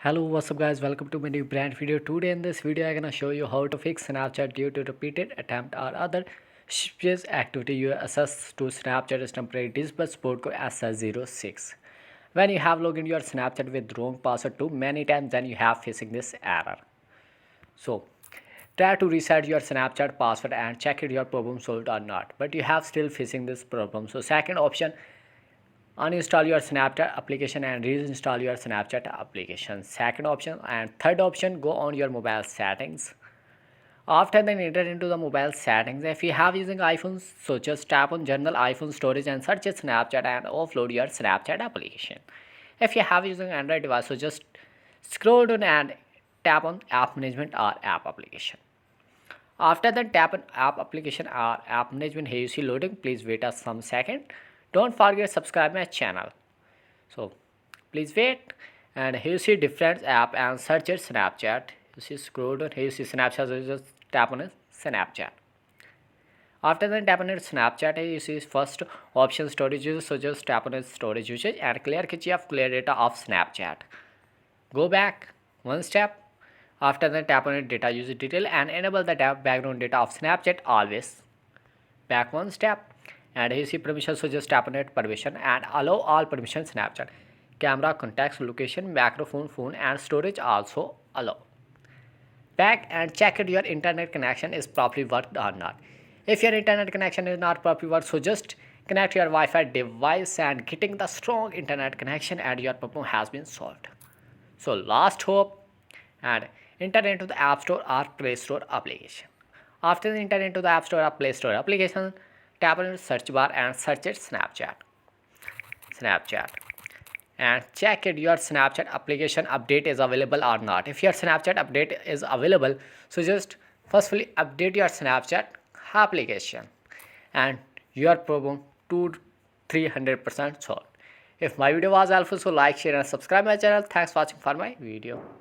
Hello, what's up guys, welcome to my new brand video. Today in this video I'm gonna show you how to fix Snapchat due to repeated attempt or other suspicious activity. You access to Snapchat is temporary display support code SS06. When you have logged into your Snapchat with wrong password too many times, then you have facing this error. So try to reset your Snapchat password and check if your problem solved or not, but you have still facing this problem. So second option, uninstall your Snapchat application and reinstall your Snapchat application. Second option. And third option, go on your mobile settings. After then enter into the mobile settings. If you have using iPhones, so just tap on general iPhone storage and search Snapchat and offload your Snapchat application. If you have using Android device, so just scroll down and tap on app management or app application. After that, tap on app application or app management. Here you see loading. Please wait a some second. Don't forget subscribe my channel. So please wait. And here you see different app and search it Snapchat. You see scroll down. Here you see Snapchat. So just tap on it Snapchat. After that, tap on it Snapchat. Here you see first option storage usage. So just tap on it storage usage and clear cache of clear data of Snapchat. Go back one step. After that, tap on it data usage detail and enable the background data of Snapchat always. Back one step and here you see permission, so just tap on it permission and allow all permission Snapchat. Camera, contacts, location, microphone, phone and storage also allow. Back and check if your internet connection is properly worked or not. If your internet connection is not properly worked, so just connect your Wi-Fi device and getting the strong internet connection and your problem has been solved. So last hope and enter into the App Store or Play Store application. After enter into the App Store or Play Store application, tap on the search bar and search it Snapchat. And check if your Snapchat application update is available or not. If your Snapchat update is available, so just firstly update your Snapchat application and your problem 200-300% solved. If my video was helpful, so like, share and subscribe my channel. Thanks for watching for my video.